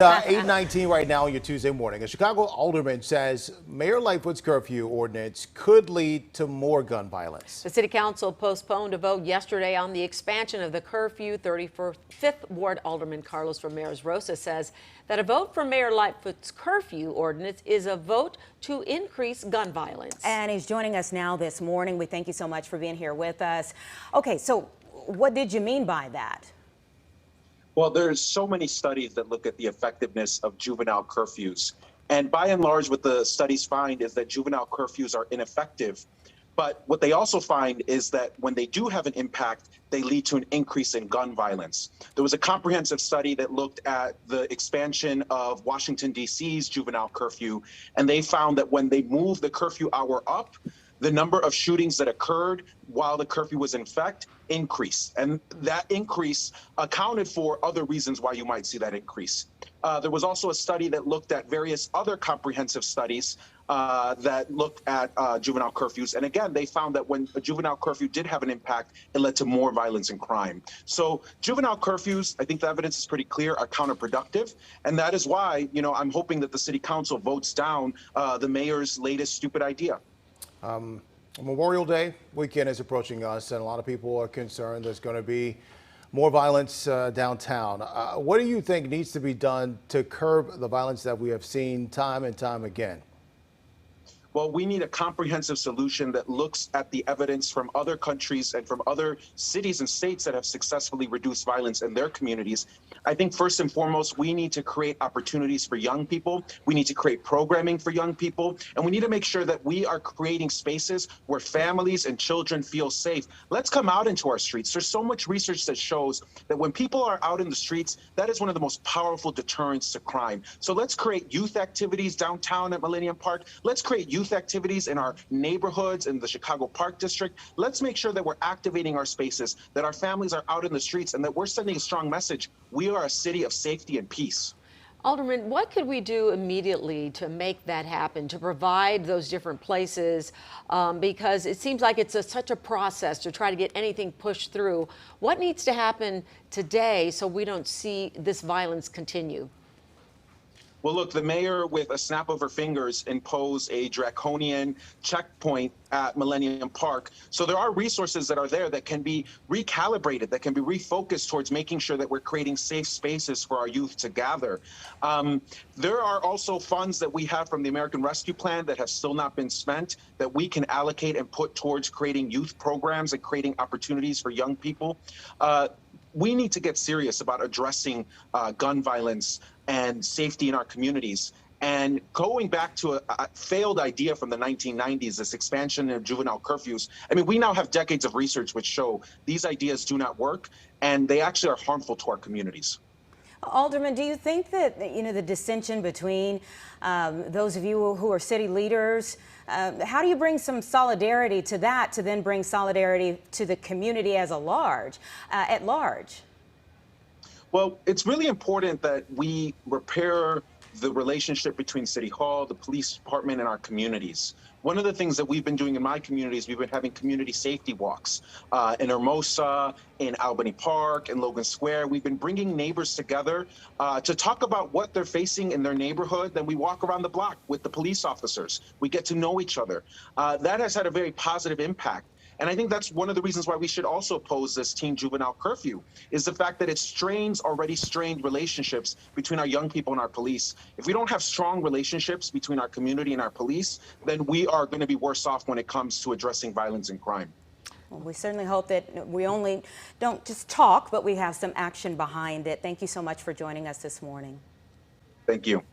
8:19 right now on your Tuesday morning. A Chicago alderman says Mayor Lightfoot's curfew ordinance could lead to more gun violence. The city council postponed a vote yesterday on the expansion of the curfew. 35th Ward Alderman Carlos Ramirez-Rosa says that a vote for Mayor Lightfoot's curfew ordinance is a vote to increase gun violence. And he's joining us now this morning. We thank you so much for being here with us. Okay, so what did you mean by that? Well, there's so many studies that look at the effectiveness of juvenile curfews. And by and large, what the studies find is that juvenile curfews are ineffective. But what they also find is that when they do have an impact, they lead to an increase in gun violence. There was a comprehensive study that looked at the expansion of Washington, D.C.'s juvenile curfew, and they found that when they moved the curfew hour up, the number of shootings that occurred while the curfew was in effect increased. And that increase accounted for other reasons why you might see that increase. There was also a study that looked at various other comprehensive studies that looked at juvenile curfews. And again, they found that when a juvenile curfew did have an impact, it led to more violence and crime. So juvenile curfews, I think the evidence is pretty clear, are counterproductive. And that is why, I'm hoping that the city council votes down the mayor's latest stupid idea. Memorial Day weekend is approaching us, and a lot of people are concerned there's going to be more violence downtown. What do you think needs to be done to curb the violence that we have seen time and time again? Well, we need a comprehensive solution that looks at the evidence from other countries and from other cities and states that have successfully reduced violence in their communities. I think first and foremost, we need to create opportunities for young people. We need to create programming for young people. And we need to make sure that we are creating spaces where families and children feel safe. Let's come out into our streets. There's so much research that shows that when people are out in the streets, that is one of the most powerful deterrents to crime. So let's create youth activities downtown at Millennium Park. Let's create youth activities in our neighborhoods in the Chicago Park District. Let's make sure that we're activating our spaces, that our families are out in the streets, and that we're sending a strong message. We are a city of safety and peace. Alderman, what could we do immediately to make that happen, to provide those different places? Because it seems like it's such a process to try to get anything pushed through. What needs to happen today so we don't see this violence continue? Well, look, the mayor, with a snap of her fingers, imposed a draconian checkpoint at Millennium Park. So there are resources that are there that can be recalibrated, that can be refocused towards making sure that we're creating safe spaces for our youth to gather. There are also funds that we have from the American Rescue Plan that have still not been spent that we can allocate and put towards creating youth programs and creating opportunities for young people. We need to get serious about addressing gun violence and safety in our communities. And going back to a failed idea from the 1990s, this expansion of juvenile curfews, I mean, we now have decades of research which show these ideas do not work, and they actually are harmful to our communities. Alderman, do you think that, the dissension between those of you who are city leaders, how do you bring some solidarity to that to then bring solidarity to the community as at large? Well, it's really important that we repair the relationship between City Hall, the police department, and our communities. One of the things that we've been doing in my community is we've been having community safety walks in Hermosa, in Albany Park, in Logan Square. We've been bringing neighbors together to talk about what they're facing in their neighborhood. Then we walk around the block with the police officers. We get to know each other. That has had a very positive impact. And I think that's one of the reasons why we should also oppose this teen juvenile curfew, is the fact that it strains already strained relationships between our young people and our police. If we don't have strong relationships between our community and our police, then we are going to be worse off when it comes to addressing violence and crime. Well, we certainly hope that we only don't just talk, but we have some action behind it. Thank you so much for joining us this morning. Thank you.